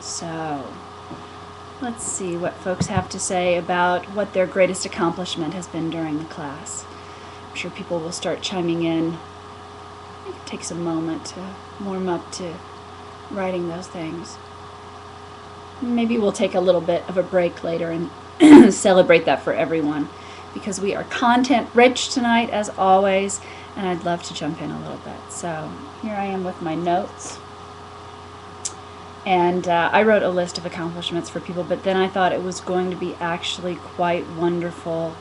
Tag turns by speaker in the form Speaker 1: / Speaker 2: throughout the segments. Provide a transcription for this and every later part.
Speaker 1: So let's see what folks have to say about what their greatest accomplishment has been during the class. I'm sure people will start chiming in. It takes a moment to warm up to writing those things. Maybe we'll take a little bit of a break later and celebrate that for everyone, because we are content rich tonight as always, and I'd love to jump in a little bit. So here I am with my notes. And I wrote a list of accomplishments for people, but then I thought it was going to be actually quite wonderful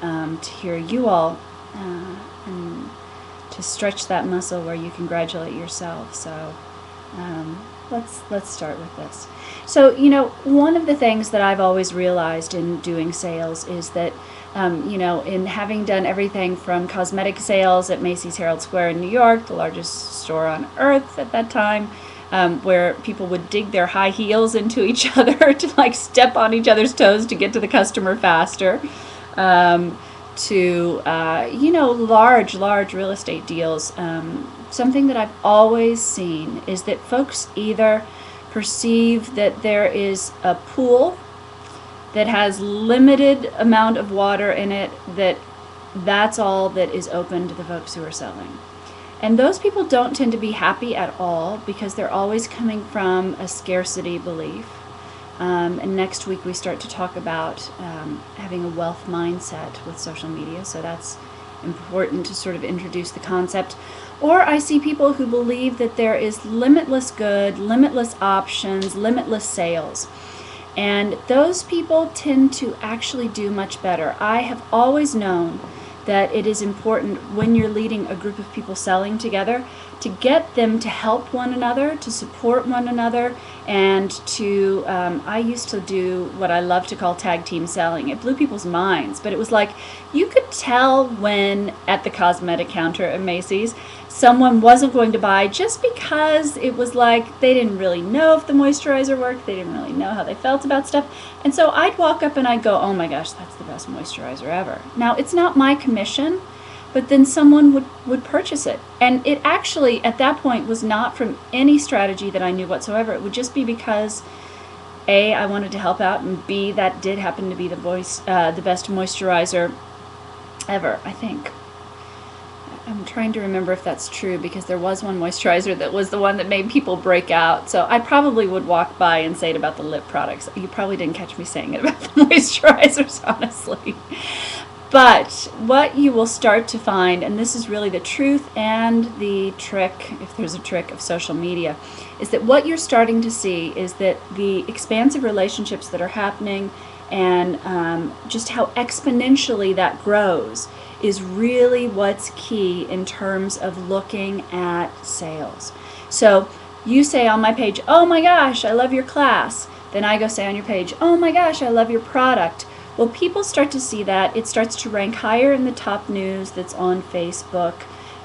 Speaker 1: to hear you all and to stretch that muscle where you congratulate yourself. So let's start with this. So, one of the things that I've always realized in doing sales is that, in having done everything from cosmetic sales at Macy's Herald Square in New York, the largest store on earth at that time, where people would dig their high heels into each other to step on each other's toes to get to the customer faster, to large real estate deals. Something that I've always seen is that folks either perceive that there is a pool that has limited amount of water in it, that's all that is open to the folks who are selling. And those people don't tend to be happy at all, because they're always coming from a scarcity belief. And next week we start to talk about having a wealth mindset with social media, so that's important to sort of introduce the concept. Or I see people who believe that there is limitless good, limitless options, limitless sales. And those people tend to actually do much better. I have always known that it is important when you're leading a group of people selling together to get them to help one another, to support one another, and to, I used to do what I love to call tag team selling. It blew people's minds, but it was like you could tell when at the cosmetic counter at Macy's someone wasn't going to buy just because it was like they didn't really know if the moisturizer worked, they didn't really know how they felt about stuff. And so I'd walk up and I'd go, oh my gosh, that's the best moisturizer ever. Now, it's not my commission, but then someone would purchase it. And it actually, at that point, was not from any strategy that I knew whatsoever. It would just be because, A, I wanted to help out, and B, that did happen to be the best moisturizer ever, I think. I'm trying to remember if that's true, because there was one moisturizer that was the one that made people break out. So I probably would walk by and say it about the lip products. You probably didn't catch me saying it about the moisturizers, honestly. But what you will start to find, and this is really the truth and the trick, if there's a trick of social media, is that what you're starting to see is that the expansive relationships that are happening and just how exponentially that grows is really what's key in terms of looking at sales. So you say on my page, oh my gosh, I love your class. Then I go say on your page, oh my gosh, I love your product. Well, people start to see that. It starts to rank higher in the top news that's on Facebook.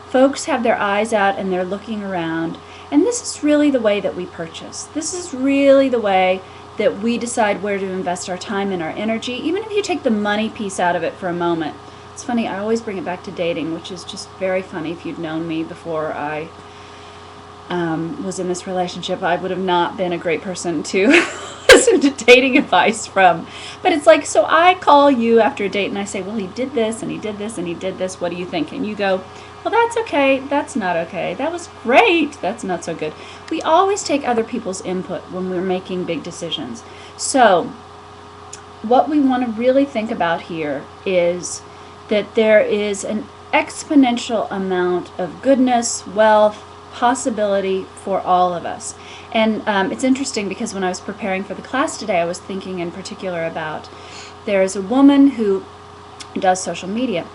Speaker 1: Folks have their eyes out and they're looking around. And this is really the way that we purchase. This is really the way that we decide where to invest our time and our energy, even if you take the money piece out of it for a moment. It's funny, I always bring it back to dating, which is just very funny. If you'd known me before I was in this relationship, I would have not been a great person to listen to dating advice from. But it's like, so I call you after a date and I say, well, he did this and he did this and he did this. What do you think? And you go, well, that's okay. That's not okay. That was great. That's not so good. We always take other people's input when we're making big decisions. So what we want to really think about here is that there is an exponential amount of goodness, wealth, possibility for all of us. And it's interesting because when I was preparing for the class today, I was thinking in particular about, there is a woman who does social media,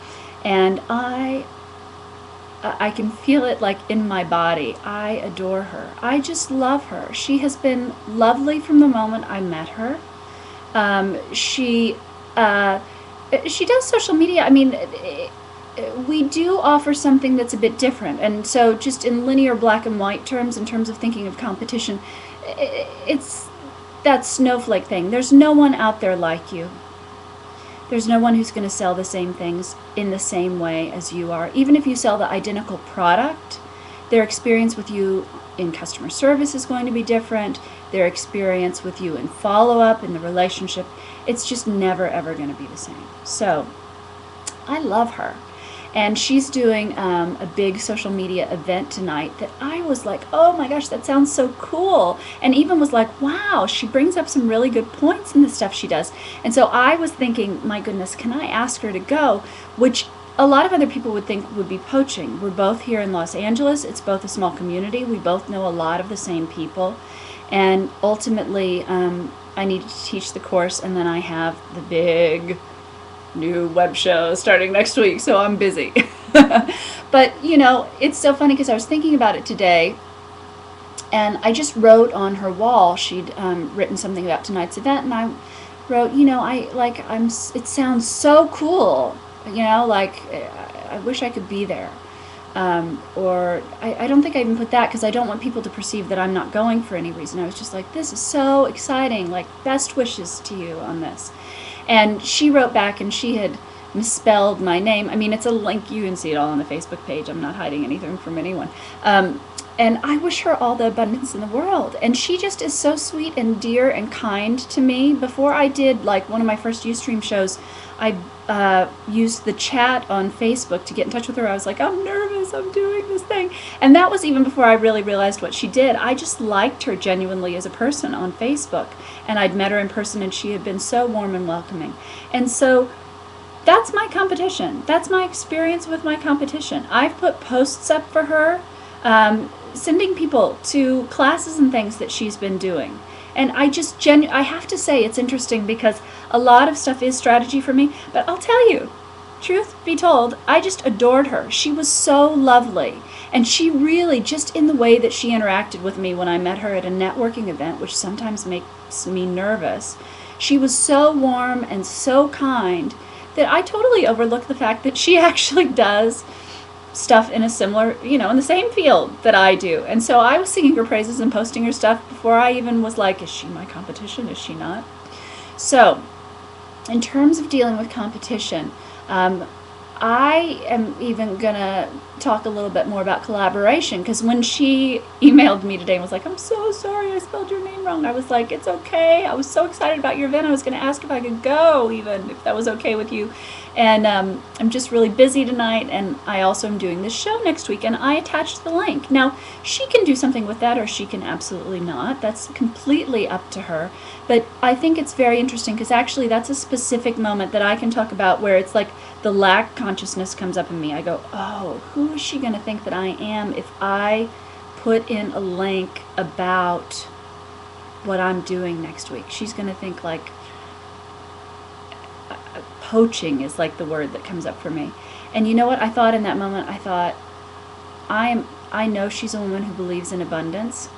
Speaker 1: and I can feel it like in my body. I adore her. I just love her. She has been lovely from the moment I met her. She does social media. I mean, we do offer something that's a bit different. And so just in linear black and white terms, in terms of thinking of competition, it's that snowflake thing. There's no one out there like you. There's no one who's going to sell the same things in the same way as you are. Even if you sell the identical product, their experience with you in customer service is going to be different. Their experience with you in follow-up in the relationship, it's just never ever going to be the same. So I love her. And she's doing a big social media event tonight that I was like, oh my gosh, that sounds so cool. And even was like, wow, she brings up some really good points in the stuff she does. And so I was thinking, my goodness, can I ask her to go? Which a lot of other people would think would be poaching. We're both here in Los Angeles. It's both a small community. We both know a lot of the same people. And ultimately, I need to teach the course, and then I have the big new web show starting next week, so I'm busy. But, it's so funny because I was thinking about it today, and I just wrote on her wall. She'd written something about tonight's event, and I wrote, it sounds so cool. I wish I could be there. Or I don't think I even put that because I don't want people to perceive that I'm not going for any reason. I was just like, this is so exciting, best wishes to you on this. And she wrote back, and she had misspelled my name. I mean, it's a link. You can see it all on the Facebook page. I'm not hiding anything from anyone. And I wish her all the abundance in the world. And she just is so sweet and dear and kind to me. Before I did, one of my first Ustream shows, I used the chat on Facebook to get in touch with her. I was like, I'm nervous, I'm doing this thing. And that was even before I really realized what she did. I just liked her genuinely as a person on Facebook. And I'd met her in person, and she had been so warm and welcoming. And so that's my competition. That's my experience with my competition. I've put posts up for her, sending people to classes and things that she's been doing. And I just I have to say it's interesting because a lot of stuff is strategy for me, but I'll tell you, truth be told, I just adored her. She was so lovely. And she really, just in the way that she interacted with me when I met her at a networking event, which sometimes makes me nervous, she was so warm and so kind that I totally overlooked the fact that she actually does stuff in a similar, in the same field that I do. And so I was singing her praises and posting her stuff before I even was like, is she my competition? Is she not? So, in terms of dealing with competition, I am even going to talk a little bit more about collaboration, because when she emailed me today and was like, I'm so sorry I spelled your name wrong, I was like, it's okay. I was so excited about your event. I was going to ask if I could go, even if that was okay with you. And I'm just really busy tonight, and I also am doing this show next week, and I attached the link. Now, she can do something with that, or she can absolutely not. That's completely up to her. But I think it's very interesting, because actually that's a specific moment that I can talk about where it's like the lack consciousness comes up in me. I go, oh, who is she going to think that I am if I put in a link about what I'm doing next week? She's going to think poaching is the word that comes up for me. And you know what I thought in that moment? I thought, I know she's a woman who believes in abundance,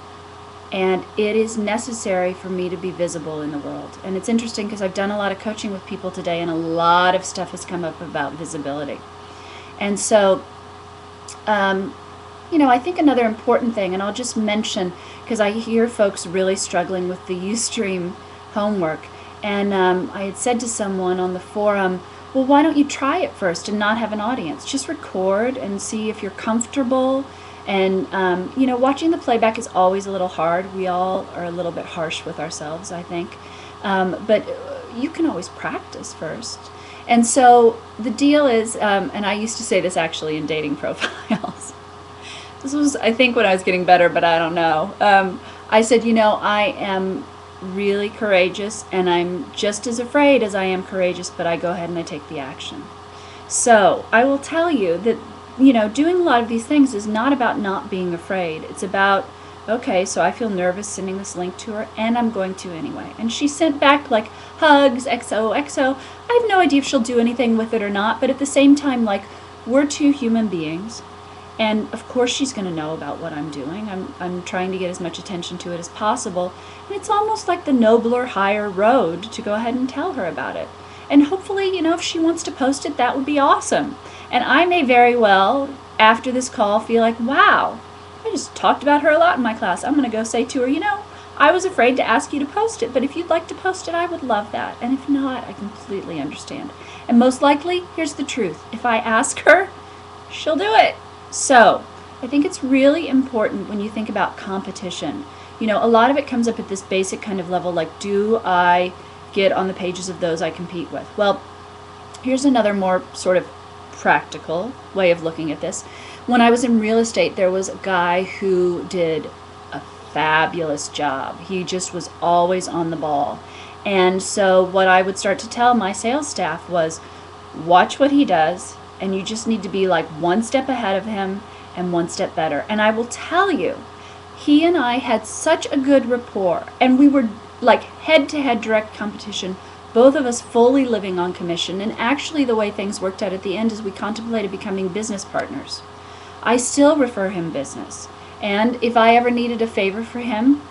Speaker 1: and it is necessary for me to be visible in the world. And it's interesting because I've done a lot of coaching with people today, and a lot of stuff has come up about visibility. And so, I think another important thing, and I'll just mention, because I hear folks really struggling with the Ustream homework, and I had said to someone on the forum, well, why don't you try it first and not have an audience? Just record and see if you're comfortable. And, watching the playback is always a little hard. We all are a little bit harsh with ourselves, I think. But you can always practice first. And so the deal is, and I used to say this actually in dating profiles. This was, I think, when I was getting better, but I don't know. I said, I am really courageous, and I'm just as afraid as I am courageous, but I go ahead and I take the action. So I will tell you that, doing a lot of these things is not about not being afraid. It's about, okay, so I feel nervous sending this link to her, and I'm going to anyway. And she sent back hugs, XOXO. I have no idea if she'll do anything with it or not, but at the same time, we're two human beings. And of course she's going to know about what I'm doing. I'm trying to get as much attention to it as possible. And it's almost like the nobler, higher road to go ahead and tell her about it. And hopefully, if she wants to post it, that would be awesome. And I may very well, after this call, feel like, wow, I just talked about her a lot in my class. I'm going to go say to her, I was afraid to ask you to post it, but if you'd like to post it, I would love that. And if not, I completely understand. And most likely, here's the truth. If I ask her, she'll do it. So, I think it's really important when you think about competition. You know, a lot of it comes up at this basic kind of level, like, do I get on the pages of those I compete with? Well, here's another more sort of practical way of looking at this. When I was in real estate, there was a guy who did a fabulous job. He just was always on the ball. And so what I would start to tell my sales staff was, watch what he does, and you just need to be like one step ahead of him and one step better. And I will tell you, he and I had such a good rapport, and we were like head-to-head direct competition, both of us fully living on commission. And actually the way things worked out at the end is we contemplated becoming business partners. I still refer him business, and if I ever needed a favor for him,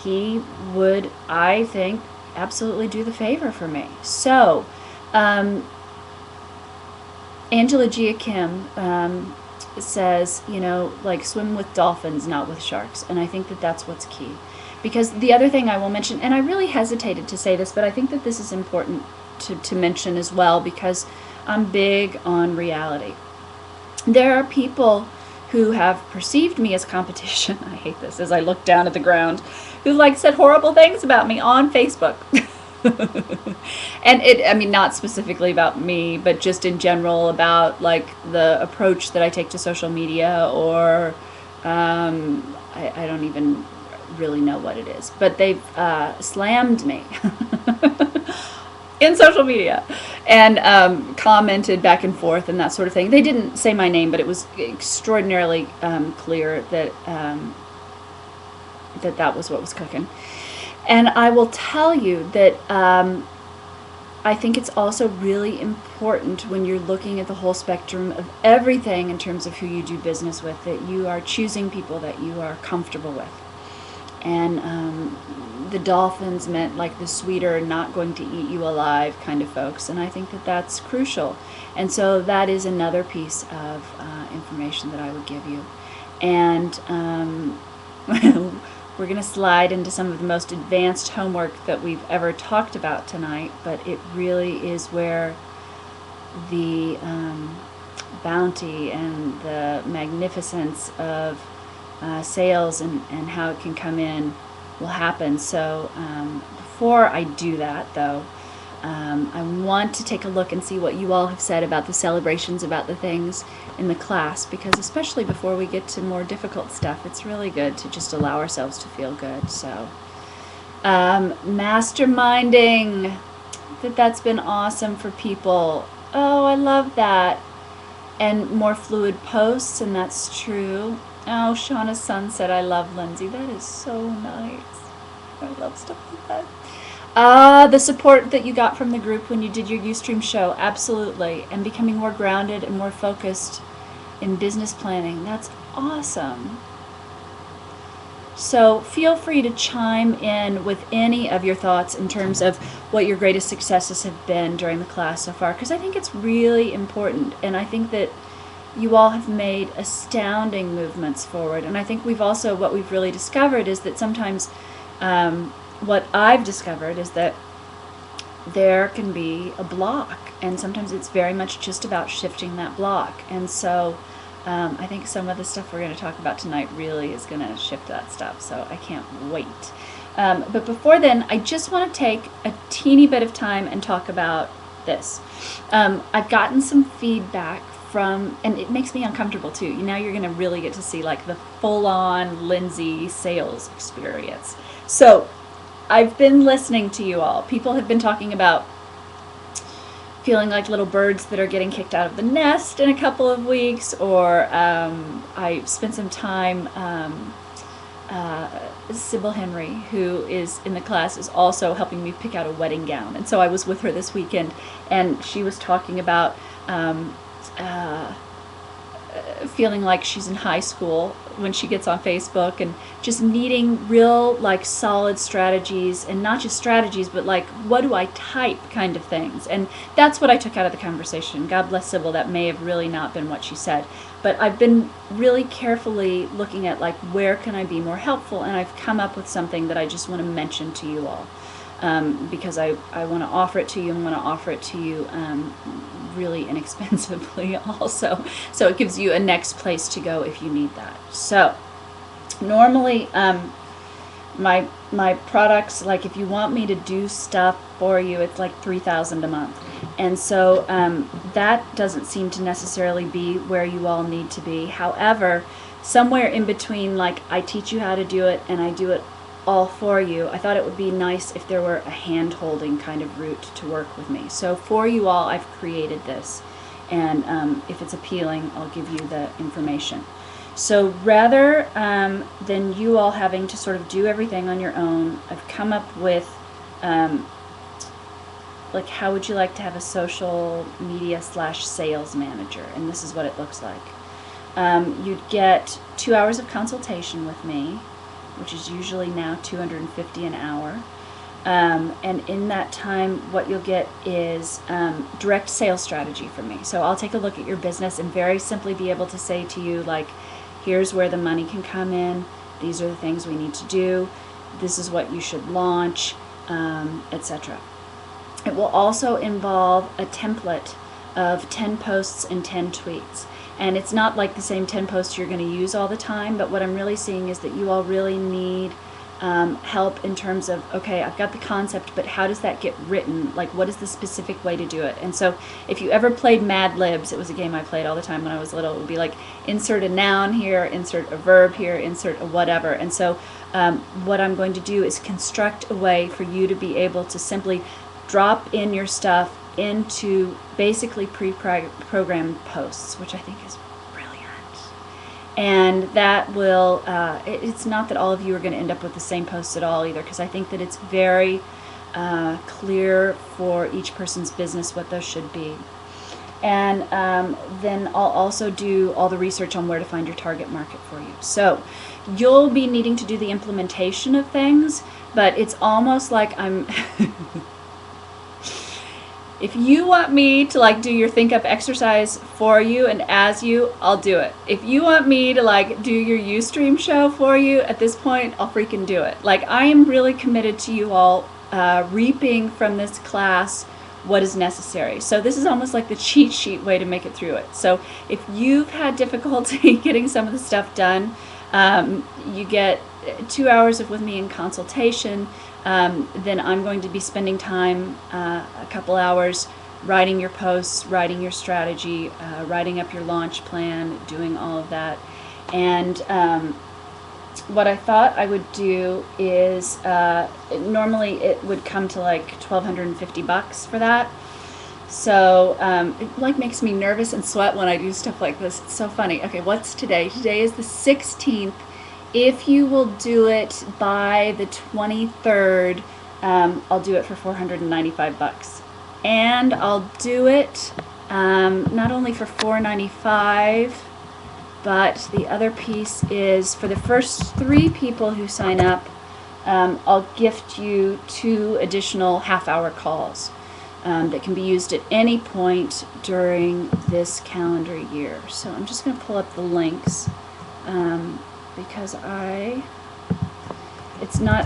Speaker 1: he would, I think, absolutely do the favor for me. So Angela Gia Kim says, you know, like, swim with dolphins, not with sharks. And I think that that's what's key. Because the other thing I will mention, and I really hesitated to say this, but I think that this is important to mention as well, because I'm big on reality. There are people who have perceived me as competition. I hate this as I look down at the ground, who like said horrible things about me on Facebook. And I mean, not specifically about me, but just in general about like the approach that I take to social media, or I don't even really know what it is, but they've slammed me in social media and commented back and forth and that sort of thing. They didn't say my name, but it was extraordinarily clear that that was what was cooking. And I will tell you that I think it's also really important when you're looking at the whole spectrum of everything in terms of who you do business with, that you are choosing people that you are comfortable with. And the dolphins meant like the sweeter, not going to eat you alive kind of folks. And I think that that's crucial. And so that is another piece of information that I would give you. And we're going to slide into some of the most advanced homework that we've ever talked about tonight, but it really is where the bounty and the magnificence of sales and how it can come in will happen. So before I do that, though, I want to take a look and see what you all have said about the celebrations, about the things in the class, because especially before we get to more difficult stuff, it's really good to just allow ourselves to feel good. So masterminding, that's been awesome for people. Oh, I love that. And more fluid posts, and that's true. Oh, Shauna's son said, I love Lindsay. That is so nice. I love stuff like that. The support that you got from the group when you did your Ustream show, absolutely. And becoming more grounded and more focused in business planning. That's awesome. So feel free to chime in with any of your thoughts in terms of what your greatest successes have been during the class so far, because I think it's really important. And I think that you all have made astounding movements forward. And I think what we've really discovered is that sometimes what I've discovered is that there can be a block, and sometimes it's very much just about shifting that block. And so I think some of the stuff we're going to talk about tonight really is going to shift that stuff, so I can't wait. But before then, I just want to take a teeny bit of time and talk about this. I've gotten some feedback from, and it makes me uncomfortable too. Now you're going to really get to see like the full-on Lindsay sales experience. So I've been listening to you all. People have been talking about feeling like little birds that are getting kicked out of the nest in a couple of weeks, or I spent some time, Sybil Henry, who is in the class, is also helping me pick out a wedding gown. And so I was with her this weekend, and she was talking about feeling like she's in high school when she gets on Facebook, and just needing real like solid strategies, and not just strategies, but like, what do I type kind of things. And that's what I took out of the conversation. God bless Sybil, that may have really not been what she said, but I've been really carefully looking at like, where can I be more helpful, and I've come up with something that I just want to mention to you all. because I want to offer it to you and want to offer it to you really inexpensively also. So it gives you a next place to go if you need that. So normally my products, like if you want me to do stuff for you, it's like $3,000 a month. And so that doesn't seem to necessarily be where you all need to be. However, somewhere in between, like I teach you how to do it and I do it all for you, I thought it would be nice if there were a hand-holding kind of route to work with me. So for you all, I've created this. And if it's appealing, I'll give you the information. So rather than you all having to sort of do everything on your own, I've come up with like, how would you like to have a social media / sales manager? And this is what it looks like. You'd get 2 hours of consultation with me, which is usually now $250 an hour. And in that time, what you'll get is direct sales strategy from me. So I'll take a look at your business and very simply be able to say to you, like, here's where the money can come in. These are the things we need to do. This is what you should launch, etc. It will also involve a template of 10 posts and 10 tweets. And it's not like the same 10 posts you're going to use all the time, but what I'm really seeing is that you all really need help in terms of, okay, I've got the concept, but how does that get written? Like, what is the specific way to do it? And so if you ever played Mad Libs, it was a game I played all the time when I was little. It would be like, insert a noun here, insert a verb here, insert a whatever. And so what I'm going to do is construct a way for you to be able to simply drop in your stuff into basically pre-programmed posts, which I think is brilliant. And that will, it's not that all of you are going to end up with the same posts at all either, because I think that it's very clear for each person's business what those should be. And then I'll also do all the research on where to find your target market for you. So you'll be needing to do the implementation of things, but it's almost like I'm... If you want me to like do your think up exercise for you and as you, I'll do it. If you want me to like do your Ustream show for you at this point, I'll freaking do it. Like, I am really committed to you all reaping from this class what is necessary. So this is almost like the cheat sheet way to make it through it. So if you've had difficulty getting some of the stuff done, you get 2 hours with me in consultation. Then I'm going to be spending time, a couple hours, writing your posts, writing your strategy, writing up your launch plan, doing all of that. And what I thought I would do is, normally it would come to like $1,250 for that. So it like makes me nervous and sweat when I do stuff like this. It's so funny. Okay, what's today? Today is the 16th. If you will do it by the 23rd, I'll do it for $495. And I'll do it not only for $495, but the other piece is for the first 3 people who sign up, I'll gift you 2 additional half-hour calls that can be used at any point during this calendar year. So I'm just going to pull up the links. Because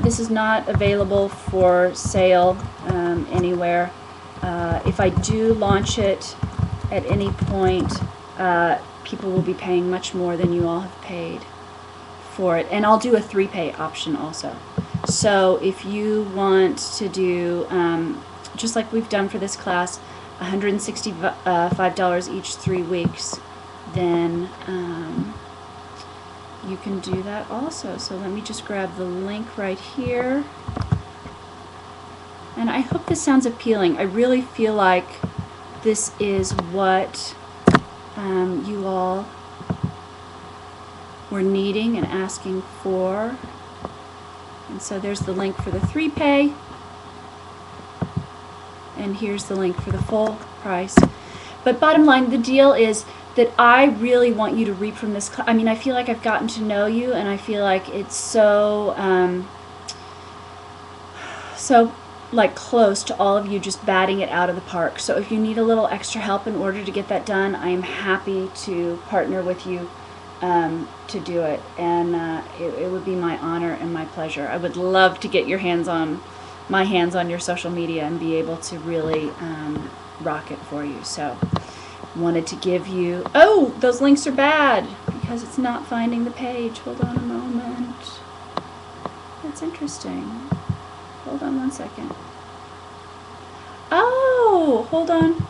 Speaker 1: this is not available for sale anywhere. If I do launch it at any point, people will be paying much more than you all have paid for it. And I'll do a 3-pay option also. So if you want to do, just like we've done for this class, $165 each 3 weeks, then you can do that also. So let me just grab the link right here. And I hope this sounds appealing. I really feel like this is what you all were needing and asking for. And so there's the link for the 3-pay. And here's the link for the full price. But bottom line, the deal is that I really want you to reap from this. I mean, I feel like I've gotten to know you, and I feel like it's so, so like close to all of you just batting it out of the park. So if you need a little extra help in order to get that done, I am happy to partner with you to do it. And it would be my honor and my pleasure. I would love to get your hands on my hands on your social media and be able to really rock it for you. So wanted to give you, oh, those links are bad because it's not finding the page. Hold on a moment. That's interesting. Hold on one second. Oh, hold on.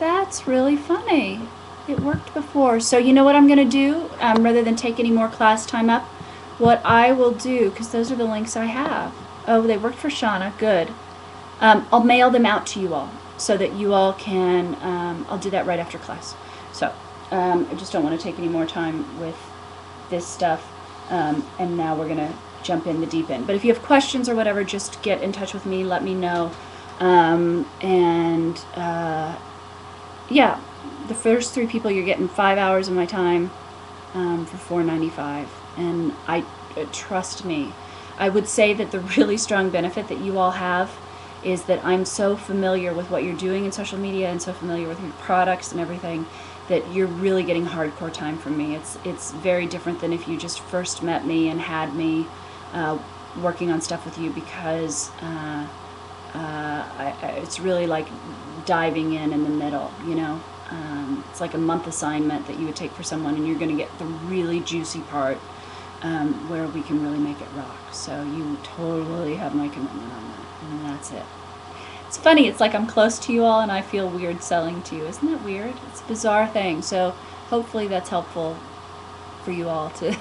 Speaker 1: That's really funny. It worked before. So you know what I'm going to do? Rather than take any more class time up, what I will do, because those are the links I have. Oh, they worked for Shauna. Good. I'll mail them out to you all so that you all can, I'll do that right after class. So I just don't want to take any more time with this stuff. And now we're going to jump in the deep end. But if you have questions or whatever, just get in touch with me. Let me know. Yeah, the first 3 people, you're getting 5 hours of my time for $4.95. And trust me, I would say that the really strong benefit that you all have is that I'm so familiar with what you're doing in social media and so familiar with your products and everything that you're really getting hardcore time from me. It's very different than if you just first met me and had me working on stuff with you, because it's really like diving in the middle, you know. It's like a month assignment that you would take for someone, and you're going to get the really juicy part where we can really make it rock. So you totally have my commitment on that, and that's it. It's funny, it's like I'm close to you all and I feel weird selling to you. Isn't that weird? It's a bizarre thing. So hopefully that's helpful for you all to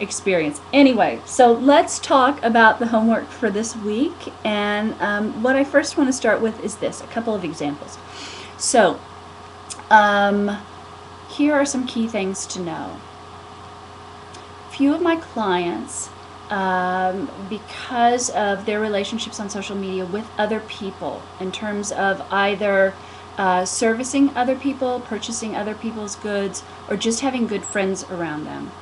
Speaker 1: experience. Anyway, so let's talk about the homework for this week. And what I first want to start with is this, a couple of examples. So here are some key things to know. Few of my clients, because of their relationships on social media with other people, in terms of either servicing other people, purchasing other people's goods, or just having good friends around them.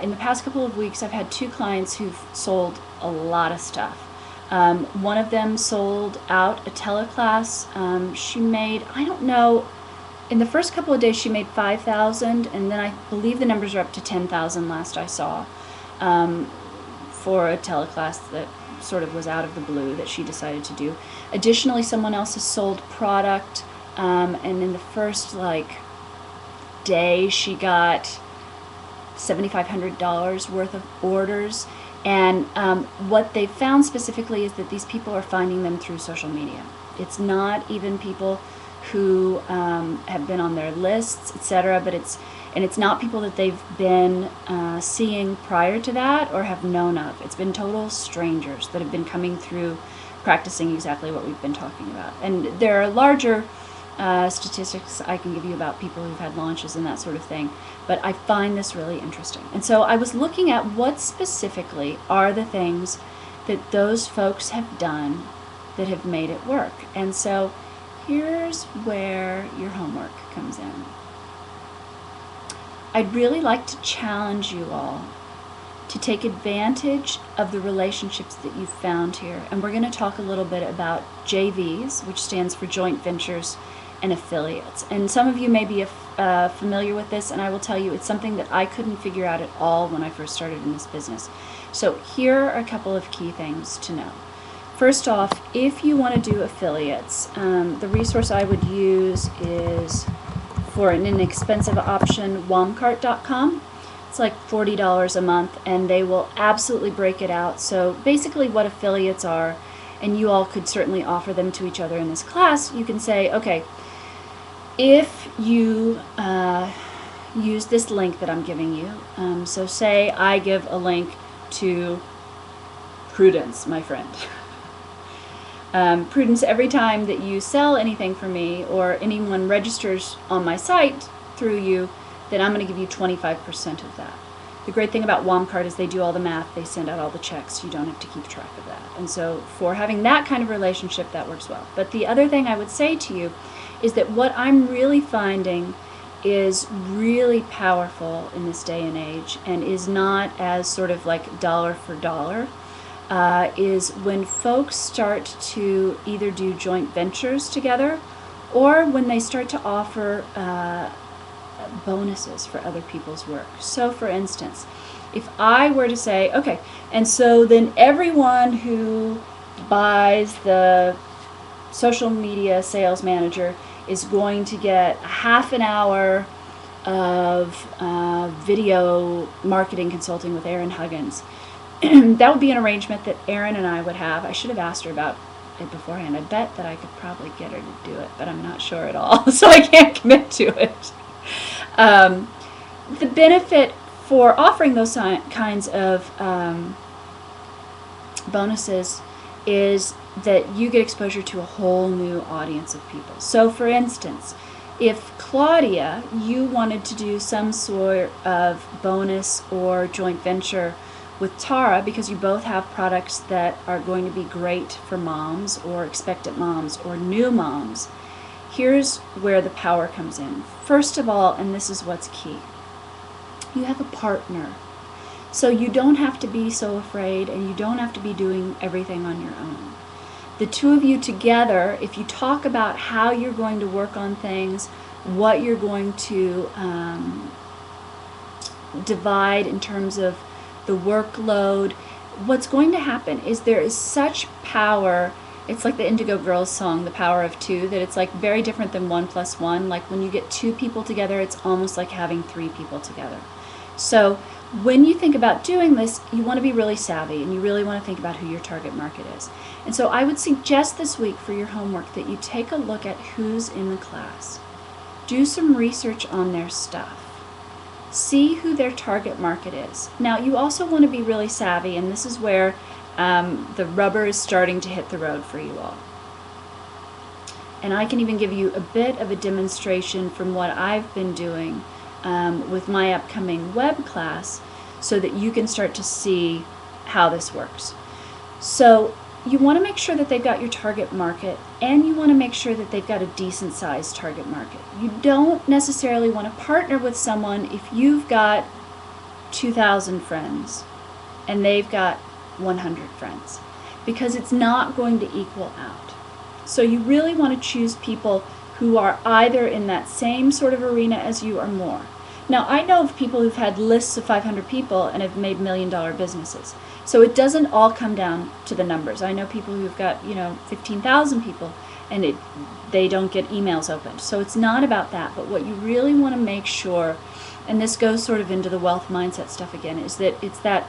Speaker 1: In the past couple of weeks, I've had 2 clients who've sold a lot of stuff. One of them sold out a teleclass. She made, I don't know, in the first couple of days she made $5,000, and then I believe the numbers are up to $10,000 last I saw, for a teleclass that sort of was out of the blue that she decided to do. Additionally, someone else has sold product, and in the first day she got $7,500 worth of orders. And what they found specifically is that these people are finding them through social media. It's not even people who have been on their lists, etc., but it's not people that they've been seeing prior to that or have known of. It's been total strangers that have been coming through practicing exactly what we've been talking about. And there are larger statistics I can give you about people who've had launches and that sort of thing, but I find this really interesting. And so I was looking at what specifically are the things that those folks have done that have made it work. And so here's where your homework comes in. I'd really like to challenge you all to take advantage of the relationships that you've found here. And we're going to talk a little bit about JVs, which stands for joint ventures and affiliates. And some of you may be familiar with this, and I will tell you it's something that I couldn't figure out at all when I first started in this business. So here are a couple of key things to know. First off, if you want to do affiliates, the resource I would use is, for an inexpensive option, Womcart.com. It's like $40 a month, and they will absolutely break it out. So basically what affiliates are, and you all could certainly offer them to each other in this class, you can say, okay, if you use this link that I'm giving you, so say I give a link to Prudence, my friend. Prudence, every time that you sell anything for me or anyone registers on my site through you, then I'm going to give you 25% of that. The great thing about Womcart is they do all the math, they send out all the checks, you don't have to keep track of that. And so for having that kind of relationship, that works well. But the other thing I would say to you is that what I'm really finding is really powerful in this day and age, and is not as sort of like dollar for dollar, is when folks start to either do joint ventures together, or when they start to offer bonuses for other people's work. So for instance, If I were to say, okay, and so then everyone who buys the social media sales manager is going to get a half an hour of video marketing consulting with Erin Huggins. That would be an arrangement that Erin and I would have. I should have asked her about it beforehand. I bet that I could probably get her to do it, but I'm not sure at all, so I can't commit to it. The benefit for offering those kinds of bonuses is that you get exposure to a whole new audience of people. So for instance, if Claudia, you wanted to do some sort of bonus or joint venture with Tara because you both have products that are going to be great for moms or expectant moms or new moms, here's where the power comes in. First of all, and this is what's key, you have a partner. So you don't have to be so afraid and you don't have to be doing everything on your own. The two of you together, if you talk about how you're going to work on things, what you're going to divide in terms of the workload, what's going to happen is there is such power. It's like the Indigo Girls song, The Power of Two, that it's like very different than 1 + 1. Like when you get two people together, it's almost like having three people together. So when you think about doing this, you want to be really savvy and you really want to think about who your target market is. And so I would suggest this week for your homework that you take a look at who's in the class. Do some research on their stuff. See who their target market is. Now you also want to be really savvy, and this is where the rubber is starting to hit the road for you all. And I can even give you a bit of a demonstration from what I've been doing with my upcoming web class so that you can start to see how this works. So you want to make sure that they've got your target market, and you want to make sure that they've got a decent sized target market. You don't necessarily want to partner with someone if you've got 2,000 friends and they've got 100 friends, because it's not going to equal out. So you really want to choose people who are either in that same sort of arena as you or more. Now, I know of people who've had lists of 500 people and have made $1 million businesses. So it doesn't all come down to the numbers. I know people who've got, 15,000 people and they don't get emails opened. So it's not about that. But what you really want to make sure, and this goes sort of into the wealth mindset stuff again, is that it's that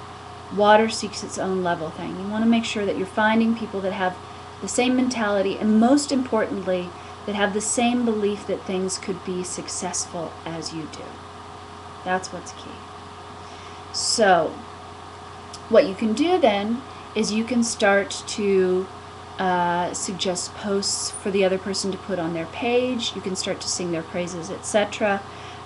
Speaker 1: water seeks its own level thing. You want to make sure that you're finding people that have the same mentality, and most importantly, that have the same belief that things could be successful as you do. That's what's key. So what you can do then is you can start to suggest posts for the other person to put on their page. You can start to sing their praises, etc.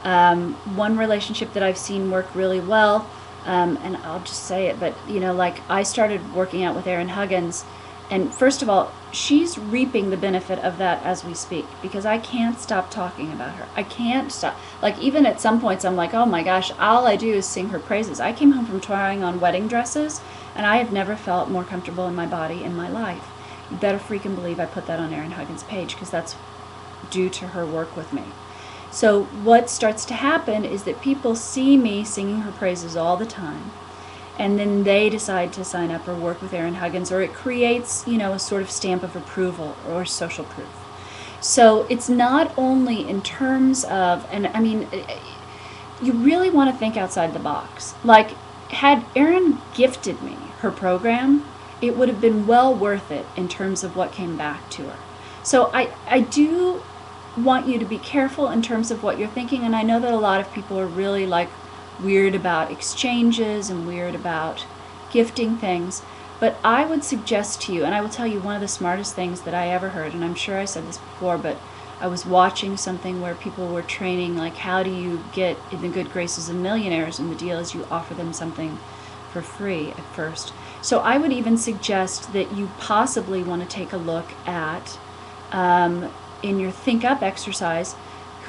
Speaker 1: One relationship that I've seen work really well, and I'll just say it, but like I started working out with Erin Huggins, and first of all, she's reaping the benefit of that as we speak, because I can't stop talking about her. I can't stop. Like even at some points I'm like, oh my gosh, all I do is sing her praises. I came home from trying on wedding dresses and I have never felt more comfortable in my body in my life. You better freaking believe I put that on Erin Huggins' page, because that's due to her work with me. So what starts to happen is that people see me singing her praises all the time, and then they decide to sign up or work with Erin Huggins, or it creates, a sort of stamp of approval or social proof. So it's not only in terms of, and I mean, you really want to think outside the box. Like, had Erin gifted me her program, it would have been well worth it in terms of what came back to her. So I do want you to be careful in terms of what you're thinking, and I know that a lot of people are really weird about exchanges and weird about gifting things, but I would suggest to you, and I will tell you one of the smartest things that I ever heard, and I'm sure I said this before, but I was watching something where people were training, like, how do you get in the good graces of millionaires, and the deal is you offer them something for free at first. So I would even suggest that you possibly want to take a look at, in your Think Up exercise,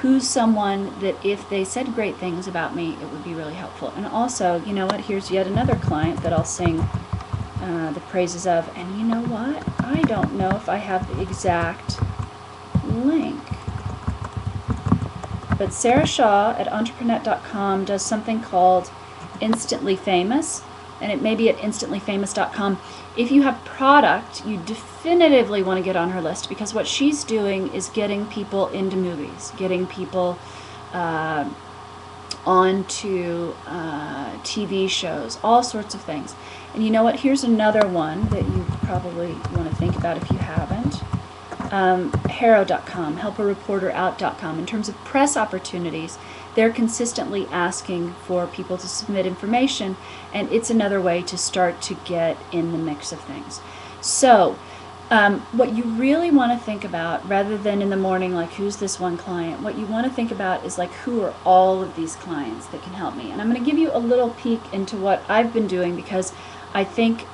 Speaker 1: who's someone that if they said great things about me, it would be really helpful. And also, you know what, here's yet another client that I'll sing the praises of. And you know what, I don't know if I have the exact link, but Sarah Shaw at entrepreneur.com does something called Instantly Famous, and it may be at instantlyfamous.com. If you have product, you definitively want to get on her list, because what she's doing is getting people into movies, getting people onto TV shows, all sorts of things. And you know what? Here's another one that you probably want to think about if you haven't. Harrow.com, helpareporterout.com. In terms of press opportunities, they're consistently asking for people to submit information, and it's another way to start to get in the mix of things. So what you really want to think about, rather than in the morning, like, who's this one client, what you want to think about is, like, who are all of these clients that can help me? And I'm going to give you a little peek into what I've been doing, because I think,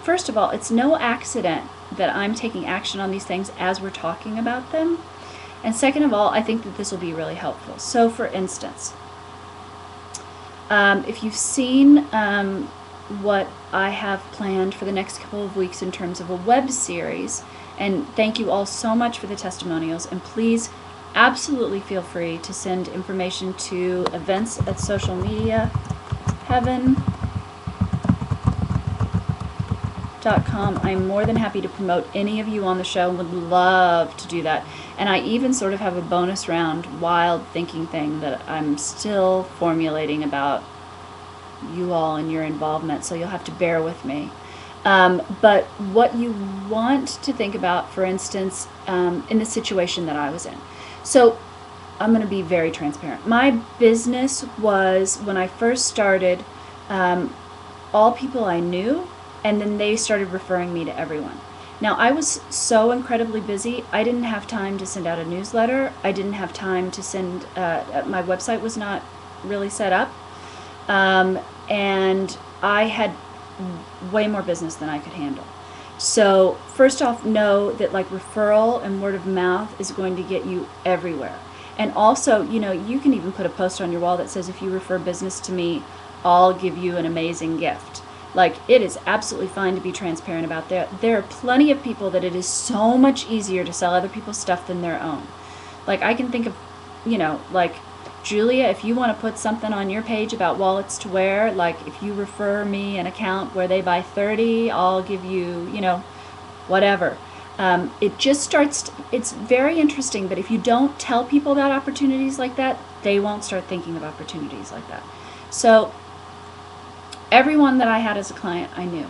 Speaker 1: first of all, it's no accident that I'm taking action on these things as we're talking about them. And second of all, I think that this will be really helpful. So for instance, if you've seen what I have planned for the next couple of weeks in terms of a web series, and thank you all so much for the testimonials, and please absolutely feel free to send information to events@socialmediaheaven.com. I'm more than happy to promote any of you on the show, and would love to do that. And I even sort of have a bonus round wild thinking thing that I'm still formulating about you all and your involvement, so you'll have to bear with me. But what you want to think about, for instance, in the situation that I was in. So I'm going to be very transparent. My business was, when I first started, all people I knew, and then they started referring me to everyone. Now, I was so incredibly busy, I didn't have time to send out a newsletter. I didn't have time to send, my website was not really set up. And I had way more business than I could handle. So first off, know that, like, referral and word of mouth is going to get you everywhere. And also, you know, you can even put a post on your wall that says, if you refer business to me, I'll give you an amazing gift. Like, it is absolutely fine to be transparent about that. There are plenty of people that it is so much easier to sell other people's stuff than their own. Like, I can think of, you know, like, Julia, if you want to put something on your page about wallets to wear, like, if you refer me an account where they buy 30, I'll give you, you know, whatever. It just starts, it's very interesting, but if you don't tell people about opportunities like that, they won't start thinking of opportunities like that. So everyone that I had as a client, I knew.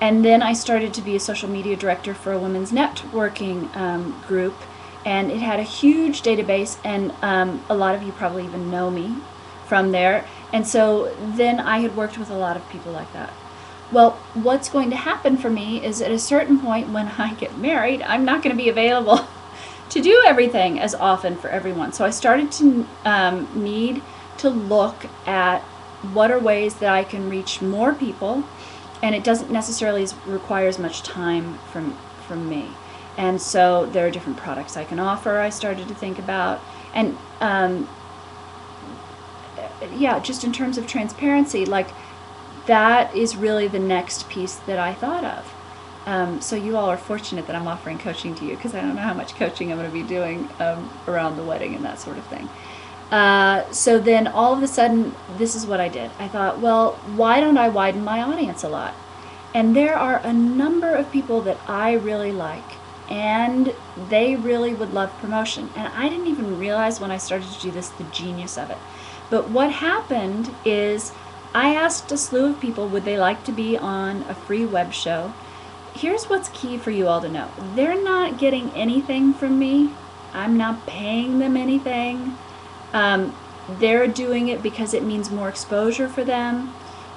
Speaker 1: And then I started to be a social media director for a women's networking group, and it had a huge database, and a lot of you probably even know me from there. And so then I had worked with a lot of people like that. Well, what's going to happen for me is, at a certain point when I get married, I'm not going to be available to do everything as often for everyone. So I started to need to look at what are ways that I can reach more people, and it doesn't necessarily require as much time from me. And so there are different products I can offer, I started to think about. And yeah, just in terms of transparency, like, that is really the next piece that I thought of. So you all are fortunate that I'm offering coaching to you, because I don't know how much coaching I'm going to be doing around the wedding and that sort of thing. So then all of a sudden, this is what I did. I thought, well, why don't I widen my audience a lot? And there are a number of people that I really like, and they really would love promotion. And I didn't even realize when I started to do this the genius of it. But what happened is, I asked a slew of people, would they like to be on a free web show? Here's what's key for you all to know. They're not getting anything from me. I'm not paying them anything. They're doing it because it means more exposure for them.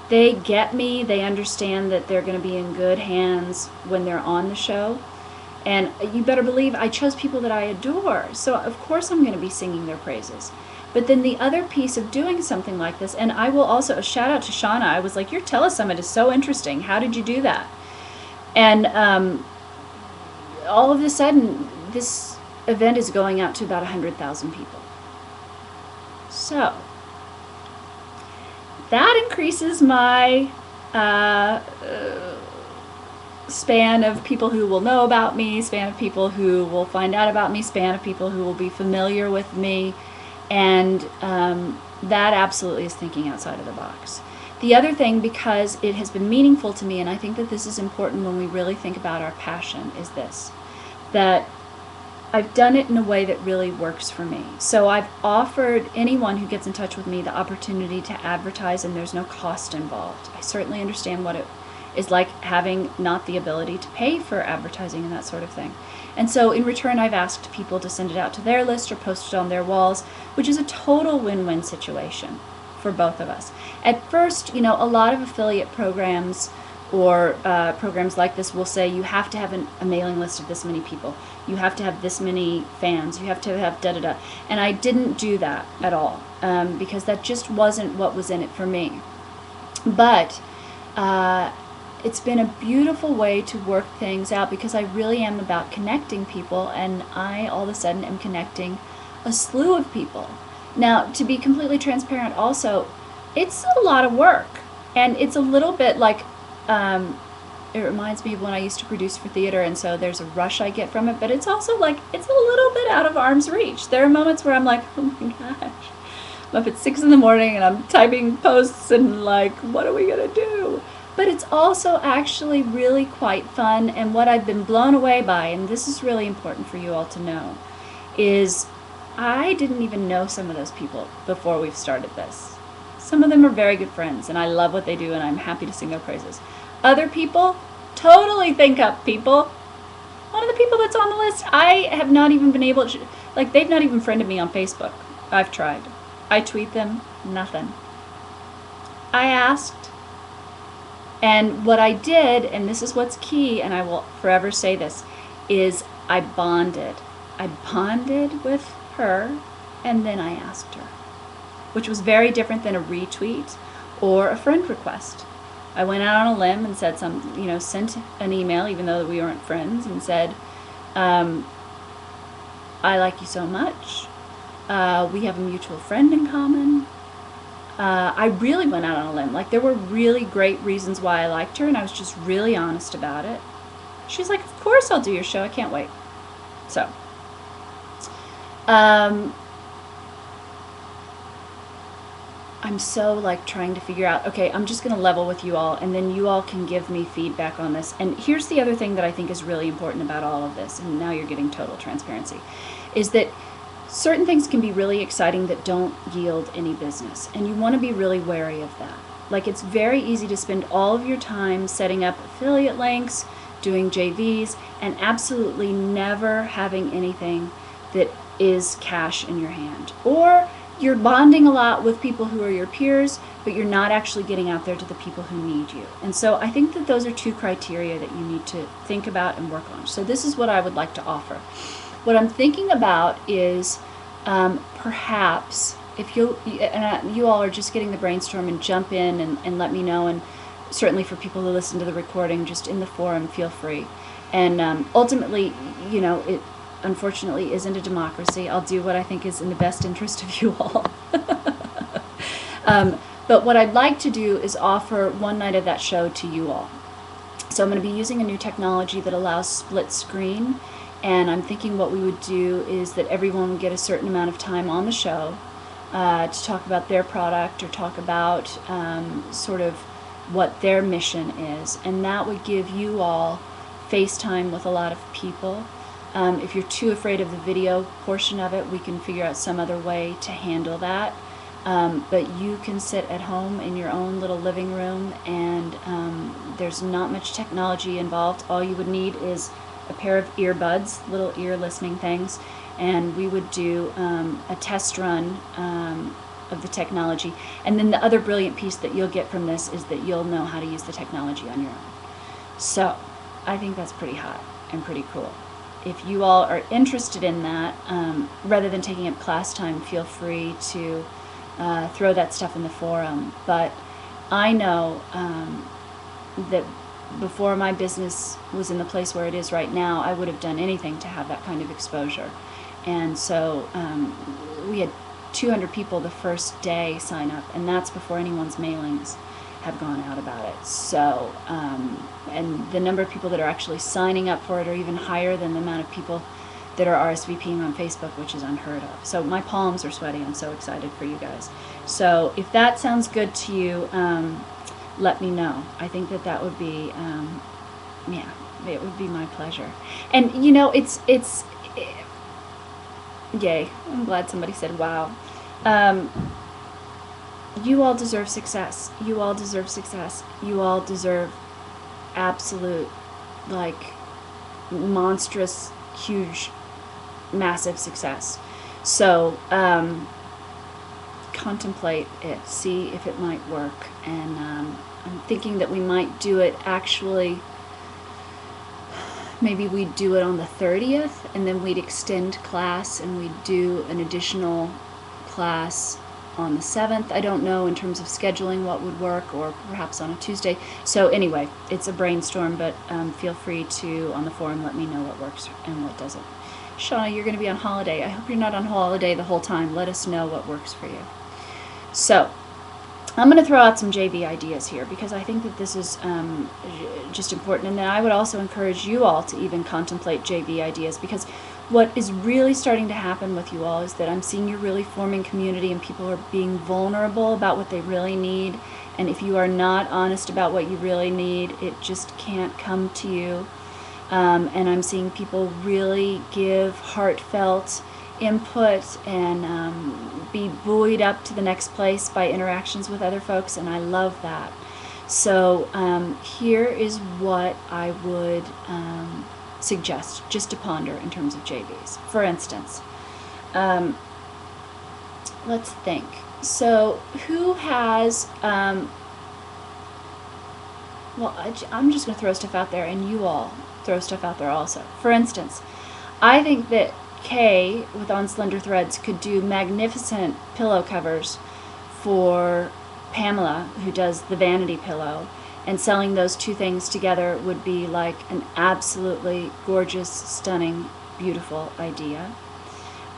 Speaker 1: They get me. They understand that they're going to be in good hands when they're on the show. And you better believe I chose people that I adore. So of course I'm going to be singing their praises. But then the other piece of doing something like this, and I will also, a shout out to Shauna, I was like, your Telesummit is so interesting. How did you do that? And all of a sudden, this event is going out to about 100,000 people. So that increases my span of people who will know about me, span of people who will find out about me, span of people who will be familiar with me. And that absolutely is thinking outside of the box. The other thing, because it has been meaningful to me, and I think that this is important when we really think about our passion, is this, that I've done it in a way that really works for me. So I've offered anyone who gets in touch with me the opportunity to advertise, and there's no cost involved. I certainly understand what it is like having not the ability to pay for advertising and that sort of thing. And so in return, I've asked people to send it out to their list or post it on their walls, which is a total win-win situation for both of us. At first, you know, a lot of affiliate programs or programs like this will say you have to have a mailing list of this many people. You have to have this many fans. You have to have da-da-da. And I didn't do that at all because that just wasn't what was in it for me. But it's been a beautiful way to work things out because I really am about connecting people, and I all of a sudden am connecting a slew of people. Now, to be completely transparent also, it's a lot of work, and it's a little bit like, it reminds me of when I used to produce for theater, and so there's a rush I get from it, but it's also like, it's a little bit out of arm's reach. There are moments where I'm like, oh my gosh, I'm up at 6 in the morning and I'm typing posts and like, what are we gonna do? But it's also actually really quite fun, and what I've been blown away by, and this is really important for you all to know, is I didn't even know some of those people before we've started this. Some of them are very good friends, and I love what they do, and I'm happy to sing their praises. Other people, totally think up people. One of the people that's on the list, I have not even been able to, like, they've not even friended me on Facebook. I've tried. I tweet them, nothing. I asked, and what I did, and this is what's key, and I will forever say this, is I bonded. I bonded with her, and then I asked her, which was very different than a retweet or a friend request. I went out on a limb and said sent an email, even though we weren't friends, and said, I like you so much. We have a mutual friend in common. I really went out on a limb. Like, there were really great reasons why I liked her, and I was just really honest about it. She's like, of course I'll do your show. I can't wait. So, I'm so like trying to figure out, okay, I'm just going to level with you all, and then you all can give me feedback on this. And here's the other thing that I think is really important about all of this, and now you're getting total transparency, is that certain things can be really exciting that don't yield any business, and you want to be really wary of that. Like, it's very easy to spend all of your time setting up affiliate links, doing JVs, and absolutely never having anything that is cash in your hand. Or you're bonding a lot with people who are your peers, but you're not actually getting out there to the people who need you. And so I think that those are two criteria that you need to think about and work on. So this is what I would like to offer. What I'm thinking about is perhaps if you all are just getting the brainstorm, and jump in and let me know, and certainly for people who listen to the recording, just in the forum, feel free. And ultimately, you know, it unfortunately isn't a democracy. I'll do what I think is in the best interest of you all. But what I'd like to do is offer one night of that show to you all. So I'm going to be using a new technology that allows split screen. And I'm thinking what we would do is that everyone would get a certain amount of time on the show to talk about their product or talk about sort of what their mission is. And that would give you all FaceTime with a lot of people. If you're too afraid of the video portion of it, we can figure out some other way to handle that. But you can sit at home in your own little living room, and there's not much technology involved. All you would need is a pair of earbuds, little ear listening things, and we would do a test run of the technology. And then the other brilliant piece that you'll get from this is that you'll know how to use the technology on your own. So I think that's pretty hot and pretty cool. If you all are interested in that, rather than taking up class time, feel free to throw that stuff in the forum. But I know that before my business was in the place where it is right now, I would have done anything to have that kind of exposure. And so we had 200 people the first day sign up, and that's before anyone's mailings have gone out about it. So, and the number of people that are actually signing up for it are even higher than the amount of people that are RSVPing on Facebook, which is unheard of. So my palms are sweaty. I'm so excited for you guys. So if that sounds good to you, let me know. I think that that would be, yeah, it would be my pleasure. And you know, yay, I'm glad somebody said wow. You all deserve success. You all deserve success. You all deserve absolute, like, monstrous, huge, massive success. So, contemplate it, see if it might work. And I'm thinking that we might do it actually, maybe we'd do it on the 30th, and then we'd extend class and we'd do an additional class on the 7th. I don't know in terms of scheduling what would work, or perhaps on a Tuesday. So anyway, it's a brainstorm, but feel free to, on the forum, let me know what works and what doesn't. Shauna, you're going to be on holiday. I hope you're not on holiday the whole time. Let us know what works for you. So I'm going to throw out some JV ideas here, because I think that this is just important. And then I would also encourage you all to even contemplate JV ideas, because what is really starting to happen with you all is that I'm seeing you're really forming community, and people are being vulnerable about what they really need. And if you are not honest about what you really need, it just can't come to you. And I'm seeing people really give heartfelt input and be buoyed up to the next place by interactions with other folks, and I love that. So here is what I would suggest just to ponder in terms of JVs. For instance, let's think. So who has, well, I'm just going to throw stuff out there, and you all throw stuff out there also. For instance, I think that Kay with On Slender Threads could do magnificent pillow covers for Pamela, who does the Vanity Pillow, and selling those two things together would be like an absolutely gorgeous, stunning, beautiful idea.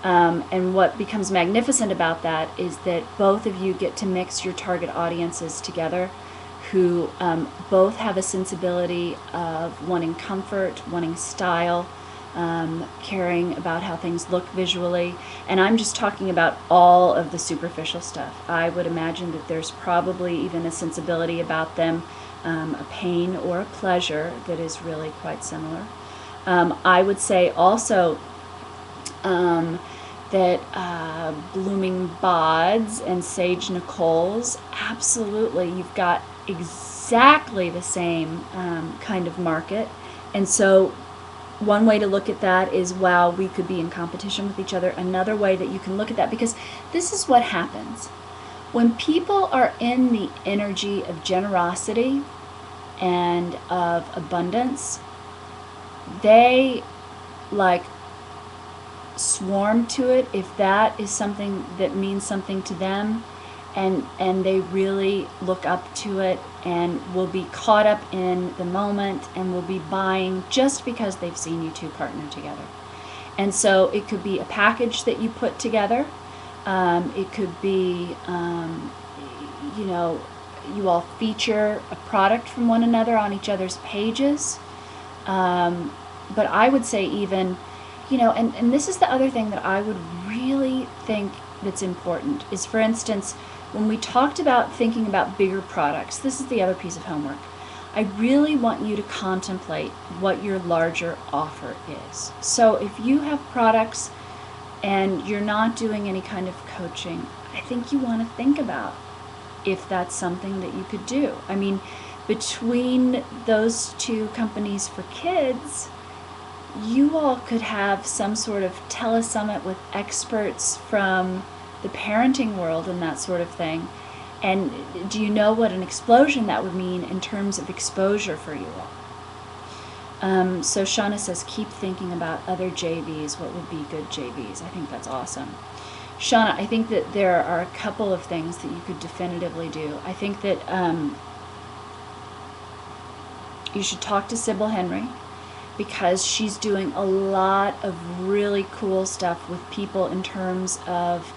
Speaker 1: And what becomes magnificent about that is that both of you get to mix your target audiences together, who both have a sensibility of wanting comfort, wanting style, caring about how things look visually. And I'm just talking about all of the superficial stuff. I would imagine that there's probably even a sensibility about them, a pain or a pleasure that is really quite similar. I would say also that Blooming Bods and Sage Nicole's, absolutely, you've got exactly the same kind of market. And so one way to look at that is, wow, we could be in competition with each other. Another way that you can look at that, because this is what happens. When people are in the energy of generosity and of abundance, they like swarm to it if that is something that means something to them, and they really look up to it and will be caught up in the moment and will be buying just because they've seen you two partner together. And so it could be a package that you put together. It could be, you know, you all feature a product from one another on each other's pages. But I would say even, you know, and this is the other thing that I would really think that's important is, for instance, when we talked about thinking about bigger products, this is the other piece of homework. I really want you to contemplate what your larger offer is. So if you have products and you're not doing any kind of coaching, I think you want to think about if that's something that you could do. I mean, between those two companies for kids, you all could have some sort of telesummit with experts from the parenting world and that sort of thing. And do you know what an explosion that would mean in terms of exposure for you all? So Shauna says, keep thinking about other JVs. What would be good JVs? I think that's awesome. Shauna, I think that there are a couple of things that you could definitively do. I think that you should talk to Sybil Henry, because she's doing a lot of really cool stuff with people in terms of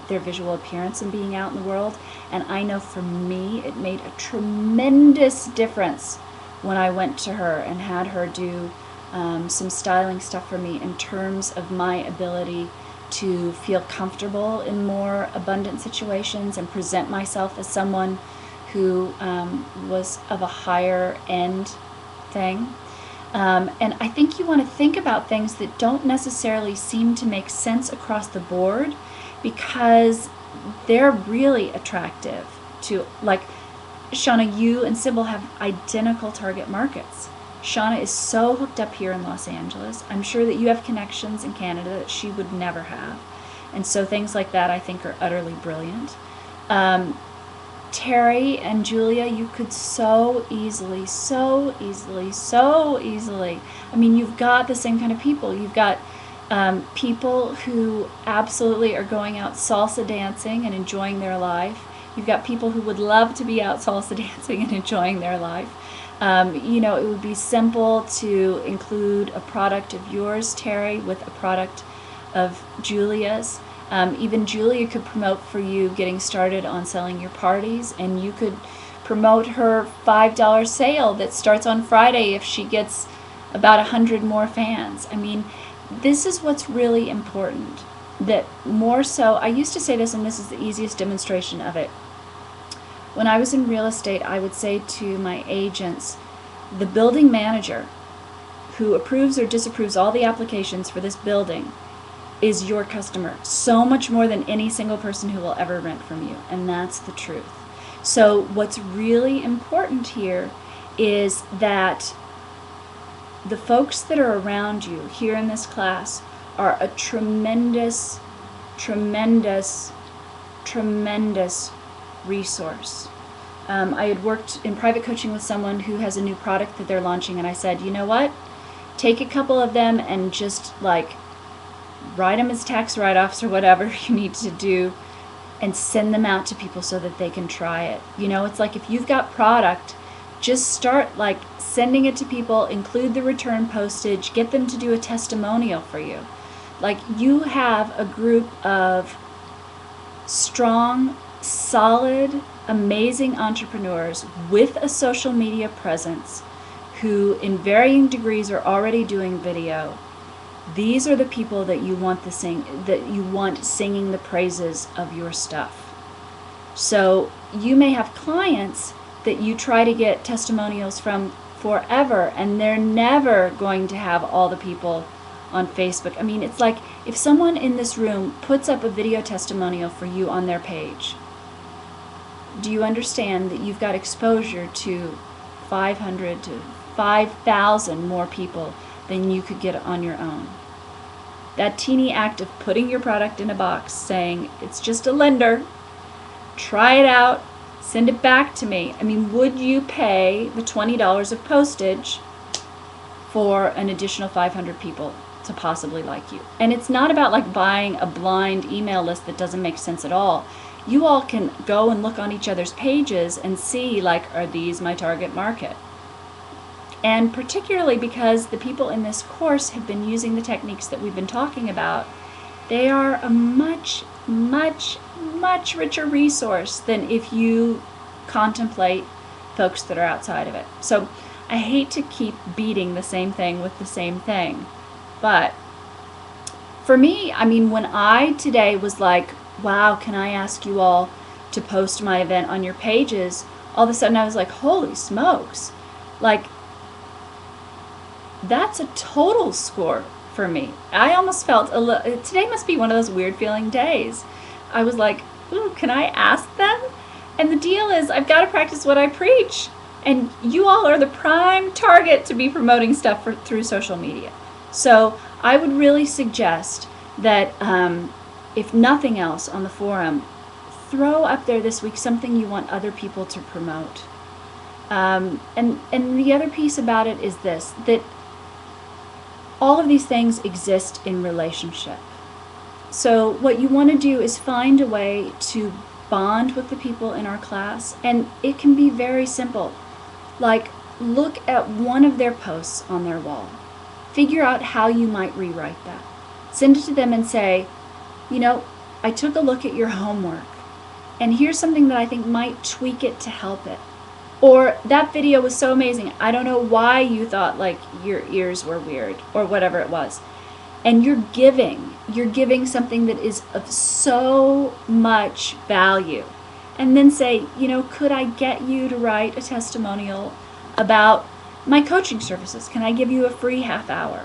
Speaker 1: their visual appearance and being out in the world. And I know for me, it made a tremendous difference when I went to her and had her do some styling stuff for me in terms of my ability to feel comfortable in more abundant situations and present myself as someone who was of a higher end thing. And I think you want to think about things that don't necessarily seem to make sense across the board, because they're really attractive to, like, Shauna, you and Sybil have identical target markets. Shauna is so hooked up here in Los Angeles. I'm sure that you have connections in Canada that she would never have. And so things like that I think are utterly brilliant. Terry and Julia, you could so easily, I mean, you've got the same kind of people. You've got people who absolutely are going out salsa dancing and enjoying their life. You've got people who would love to be out salsa dancing and enjoying their life. You know, it would be simple to include a product of yours, Terry, with a product of Julia's. Even Julia could promote for you getting started on selling your parties, and you could promote her $5 sale that starts on Friday if she gets about 100 more fans. I mean, this is what's really important. That more so, I used to say this, and this is the easiest demonstration of it. When I was in real estate, I would say to my agents, the building manager who approves or disapproves all the applications for this building is your customer, so much more than any single person who will ever rent from you, and that's the truth. So what's really important here is that the folks that are around you here in this class are a tremendous resource. I had worked in private coaching with someone who has a new product that they're launching, and I said, you know what? Take a couple of them and just like write them as tax write-offs or whatever you need to do, and send them out to people so that they can try it. You know, it's like if you've got product, just start like sending it to people, include the return postage, get them to do a testimonial for you. Like, you have a group of strong, solid, amazing entrepreneurs with a social media presence who in varying degrees are already doing video. These are the people that you want singing the praises of your stuff. So you may have clients that you try to get testimonials from forever, and they're never going to have all the people on Facebook. I mean, it's like if someone in this room puts up a video testimonial for you on their page, do you understand that you've got exposure to 500 to 5,000 more people than you could get on your own? That teeny act of putting your product in a box, saying, it's just a lender, try it out, send it back to me. I mean, would you pay the $20 of postage for an additional 500 people to possibly like you? And it's not about like buying a blind email list that doesn't make sense at all. You all can go and look on each other's pages and see, like, are these my target market? And particularly because the people in this course have been using the techniques that we've been talking about, they are a much richer resource than if you contemplate folks that are outside of it. So I hate to keep beating the same thing with the same thing, but for me, I mean, when I today was like, wow, can I ask you all to post my event on your pages? All of a sudden I was like, holy smokes. Like, that's a total score for me. I almost felt today must be one of those weird feeling days. I was like, ooh, can I ask them? And the deal is, I've got to practice what I preach. And you all are the prime target to be promoting stuff through social media. So I would really suggest that if nothing else on the forum, throw up there this week something you want other people to promote. And the other piece about it is this, that all of these things exist in relationship. So what you want to do is find a way to bond with the people in our class, and it can be very simple. Like, look at one of their posts on their wall. Figure out how you might rewrite that. Send it to them and say, you know, I took a look at your homework, and here's something that I think might tweak it to help it. Or, that video was so amazing, I don't know why you thought like your ears were weird, or whatever it was. and you're giving something that is of so much value. And then say, could I get you to write a testimonial about my coaching services? Can I give you a free half hour?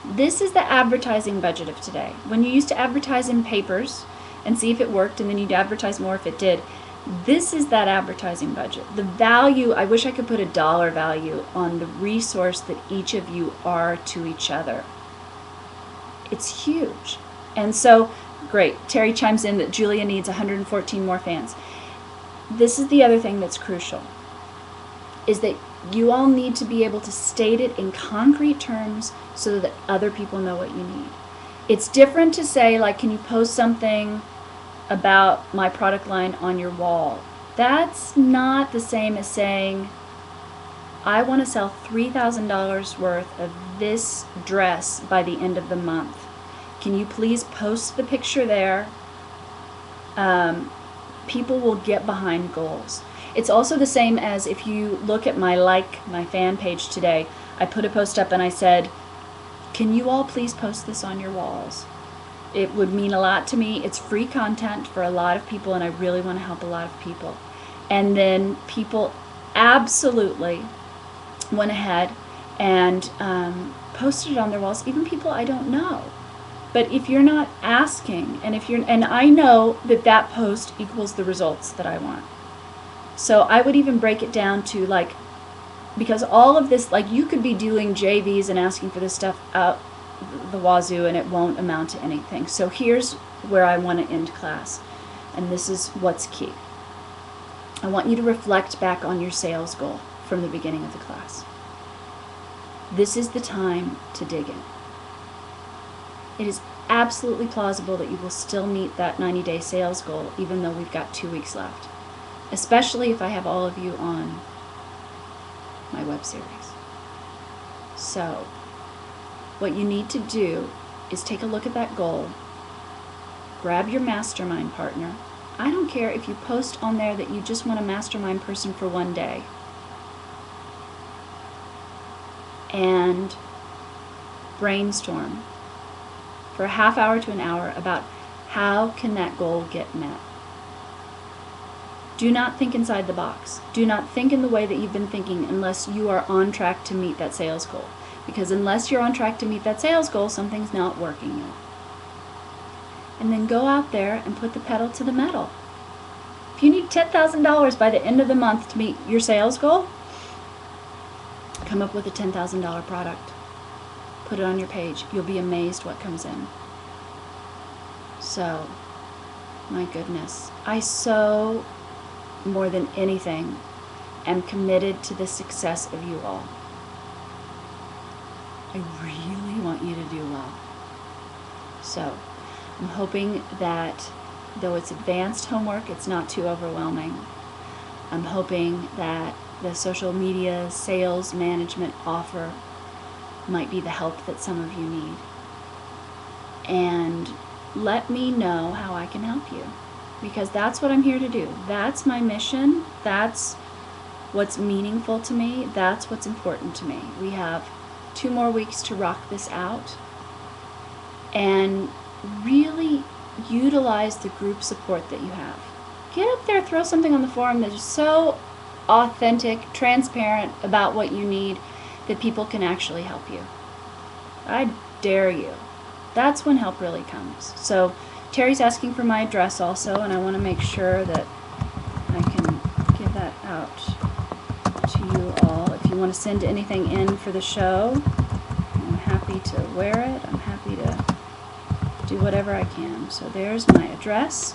Speaker 1: This is the advertising budget of today. When you used to advertise in papers and see if it worked, and then you'd advertise more if it did, this is that advertising budget. The value, I wish I could put a dollar value on the resource that each of you are to each other. It's huge. And so, great. Terry chimes in that Julia needs 114 more fans. This is the other thing that's crucial, is that you all need to be able to state it in concrete terms so that other people know what you need. It's different to say, like, can you post something about my product line on your wall? That's not the same as saying, I want to sell $3,000 worth of this dress by the end of the month. Can you please post the picture there? People will get behind goals. It's also the same as if you look at my fan page today. I put a post up and I said, can you all please post this on your walls? It would mean a lot to me. It's free content for a lot of people, and I really want to help a lot of people. And then people absolutely went ahead and posted it on their walls, even people I don't know. But if you're not asking, and I know that post equals the results that I want. So I would even break it down to, like, because all of this, like, you could be doing JVs and asking for this stuff out the wazoo and it won't amount to anything. So here's where I want to end class, and this is what's key. I want you to reflect back on your sales goal from the beginning of the class. This is the time to dig in. It is absolutely plausible that you will still meet that 90-day sales goal even though we've got 2 weeks left, especially if I have all of you on my web series. So what you need to do is take a look at that goal, grab your mastermind partner. I don't care if you post on there that you just want a mastermind person for one day, and brainstorm for a half hour to an hour about how can that goal get met. Do not think inside the box. Do not think in the way that you've been thinking unless you are on track to meet that sales goal. Because unless you're on track to meet that sales goal, something's not working yet. And then go out there and put the pedal to the metal. If you need $10,000 by the end of the month to meet your sales goal, come up with a $10,000 product. Put it on your page. You'll be amazed what comes in. So, my goodness, I so, more than anything, am committed to the success of you all. I really want you to do well. So, I'm hoping that though it's advanced homework, it's not too overwhelming. I'm hoping that the social media sales management offer might be the help that some of you need. And let me know how I can help you, because that's what I'm here to do. That's my mission. That's what's meaningful to me. That's what's important to me. We have 2 more weeks to rock this out and really utilize the group support that you have. Get up there, throw something on the forum that is so authentic, transparent about what you need that people can actually help you. I dare you. That's when help really comes. So Terry's asking for my address also, and I want to make sure that I can give that out to you all. If you want to send anything in for the show, I'm happy to wear it. I'm happy to do whatever I can. So there's my address.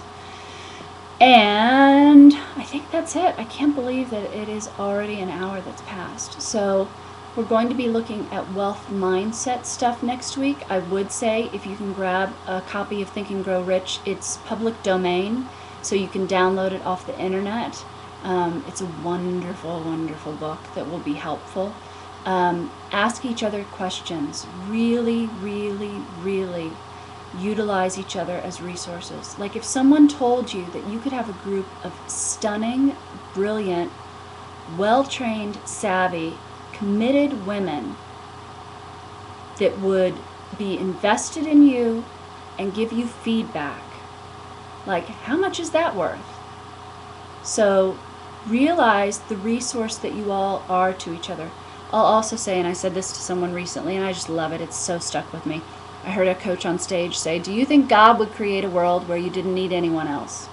Speaker 1: And I think that's it. I can't believe that it is already an hour that's passed. So we're going to be looking at wealth mindset stuff next week. I would say if you can grab a copy of Think and Grow Rich, it's public domain, so you can download it off the internet. It's a wonderful, wonderful book that will be helpful. Ask each other questions. Really, really, really utilize each other as resources. Like if someone told you that you could have a group of stunning, brilliant, well-trained, savvy, committed women that would be invested in you and give you feedback. Like, how much is that worth? So realize the resource that you all are to each other. I'll also say, and I said this to someone recently, and I just love it, it's so stuck with me. I heard a coach on stage say, do you think God would create a world where you didn't need anyone else?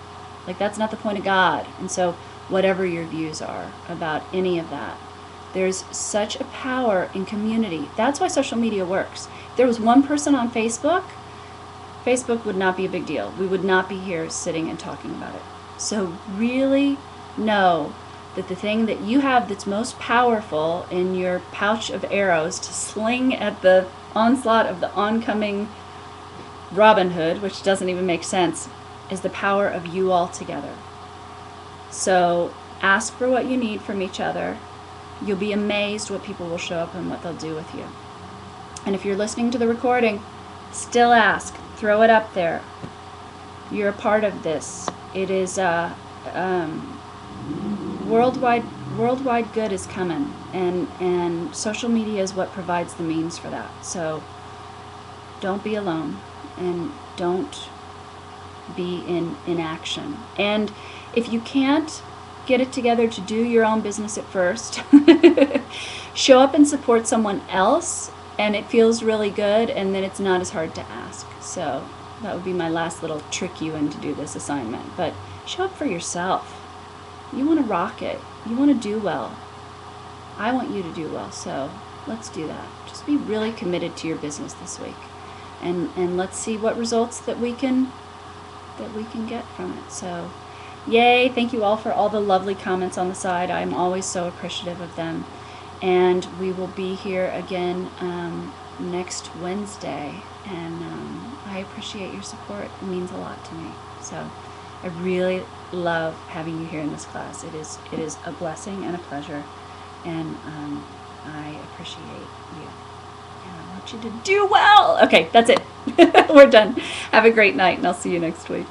Speaker 1: Like, that's not the point of God. And so whatever your views are about any of that, there's such a power in community. That's why social media works. If there was one person on Facebook, Facebook would not be a big deal. We would not be here sitting and talking about it. So really know that the thing that you have that's most powerful in your pouch of arrows to sling at the onslaught of the oncoming Robin Hood, which doesn't even make sense, is the power of you all together. So ask for what you need from each other. You'll be amazed what people will show up and what they'll do with you. And if you're listening to the recording, still ask. Throw it up there. You're a part of this. It is worldwide good is coming, and social media is what provides the means for that. So don't be alone, and don't be in inaction. And if you can't get it together to do your own business at first, show up and support someone else, and it feels really good, and then it's not as hard to ask. So that would be my last little trick you in to do this assignment. But show up for yourself. You want to rock it. You want to do well. I want you to do well, so let's do that. Just be really committed to your business this week, and let's see what results that we can get from it. So yay, thank you all for all the lovely comments on the side. I'm always so appreciative of them. And we will be here again next Wednesday. And I appreciate your support. It means a lot to me. So I really love having you here in this class. It is a blessing and a pleasure. And I appreciate you. And I want you to do well. Okay, that's it. We're done. Have a great night, and I'll see you next week.